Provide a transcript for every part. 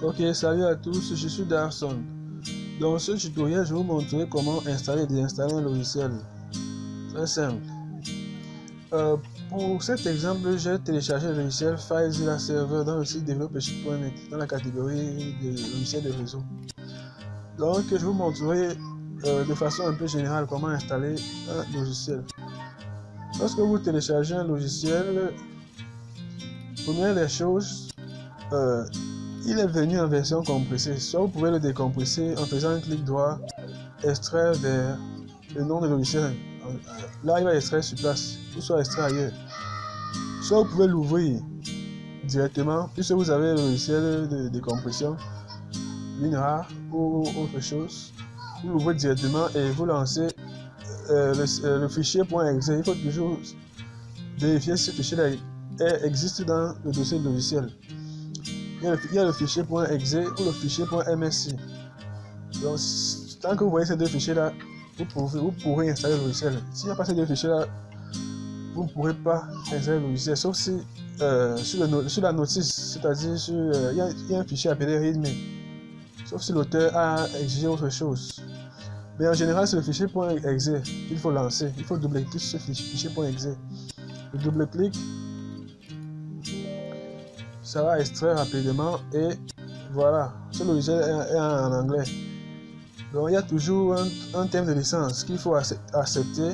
Ok, salut à tous, je suis Darson. Dans ce tutoriel, je vais vous montrer comment installer et désinstaller un logiciel. Très simple. Pour cet exemple, j'ai téléchargé le logiciel FileZilla Server dans le site developership.net dans la catégorie de logiciels de réseau. Donc, je vous montrerai de façon un peu générale comment installer un logiciel. Lorsque vous téléchargez un logiciel, première des choses, il est venu en version compressée. Soit vous pouvez le décompresser en faisant un clic droit, extraire vers le nom de logiciel. Là, il va extraire sur place, ou soit extraire ailleurs. Soit vous pouvez l'ouvrir directement, puisque vous avez le logiciel de décompression, WinRAR ou autre chose. Vous l'ouvrez directement et vous lancez le fichier .exe. Il faut toujours vérifier si ce fichier existe dans le dossier de logiciel. Il y a le fichier .exe ou le fichier .msc. Donc, tant que vous voyez ces deux fichiers-là, vous pourrez installer le logiciel. S'il n'y a pas ces deux fichiers-là, vous ne pourrez pas installer le logiciel, sauf si sur la notice, c'est-à-dire il y a un fichier appelé readme, sauf si l'auteur a exigé autre chose. Mais en général, c'est le fichier .exe qu'il faut lancer. Il faut double-cliquer sur ce fichier .exe. Le double-clic, ça va extraire rapidement et voilà, ce logiciel est en anglais. Donc il y a toujours un terme de licence qu'il faut accepter.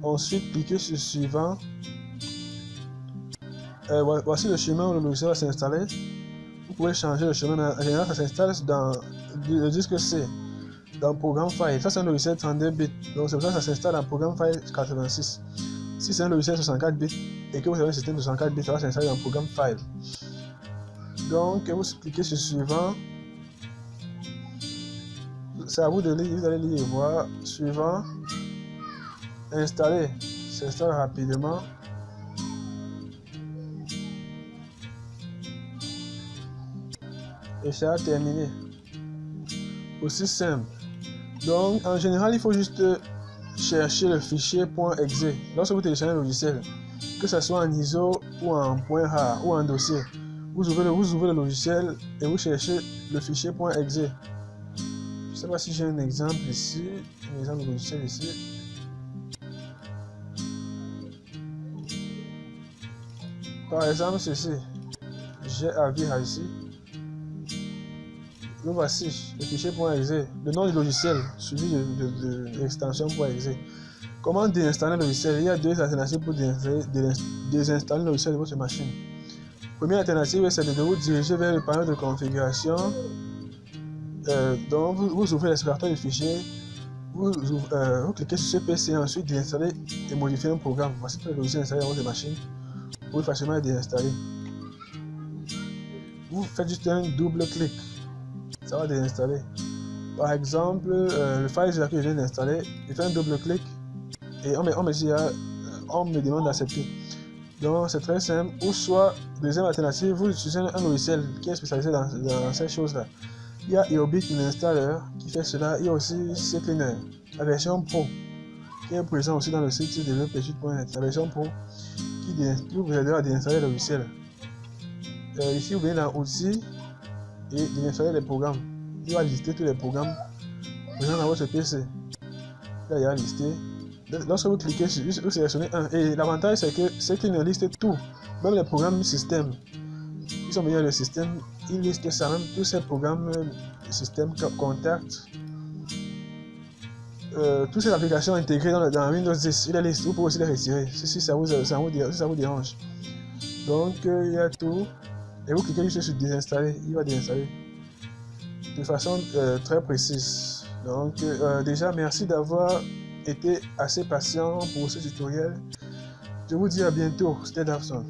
Ensuite, cliquez sur suivant. Voici le chemin où le logiciel va s'installer. Vous pouvez changer le chemin, mais en général, ça s'installe dans le disque C, dans Program File. Ça, c'est un logiciel 32 bits, donc c'est pour ça que ça s'installe dans Program File 86. Si c'est un logiciel 64 bits et que vous avez un système de 64 bits, ça va s'installer dans Program File. Donc, vous cliquez sur suivant. C'est à vous de lire, vous allez lire et voir. Suivant. Installer. S'installe rapidement. Et ça a terminé. Aussi simple. Donc, en général, il faut juste chercher le fichier .exe. Lorsque vous téléchargez un logiciel, que ce soit en ISO ou en .rar ou en dossier, vous ouvrez le logiciel et vous cherchez le fichier .exe. Je ne sais pas si j'ai un exemple ici, un exemple de logiciel ici. Par exemple, ceci. J'ai Avira ici. Le voici, le fichier .exe, le nom du logiciel, suivi de l'extension .exe. Comment déinstaller le logiciel? Il y a deux alternatives pour désinstaller le logiciel de votre machine. Première alternative, c'est de vous diriger vers le panneau de configuration. Donc, vous ouvrez l'explorateur du fichier, vous cliquez sur ce PC et ensuite déinstaller et modifier un programme. Voici tout le logiciel installé dans votre machine. Vous pouvez facilement le déinstaller. Vous faites juste un double clic. Ça va désinstaller. Par exemple, le FileZilla que je viens d'installer, je fais un double clic et on me demande d'accepter. Donc c'est très simple. Ou soit, deuxième alternative, vous utilisez un logiciel qui est spécialisé dans ces choses-là. Il y a Eobit Installer qui fait cela. Il y a aussi CCleaner, la version Pro, qui est présente aussi dans le site developership.net. La version Pro qui vous aidera à déinstaller le logiciel. Ici, vous venez dans Outils et déinstaller les programmes. Il va lister tous les programmes présents dans votre PC. Là, il y a listé. Lorsque vous cliquez sur, vous sélectionnez un. Et l'avantage, c'est que CCleaner liste tout, même les programmes du système. Ils sont venus dans le système, ils listent ça, même tous ces programmes du système, Contact, toutes ces applications intégrées dans Windows 10, il les liste. Vous pouvez aussi les retirer si ça vous dérange. Donc, il y a tout. Et vous cliquez juste sur désinstaller, il va désinstaller de façon très précise. Donc déjà merci d'avoir été assez patient pour ce tutoriel. Je vous dis à bientôt, c'était Darson.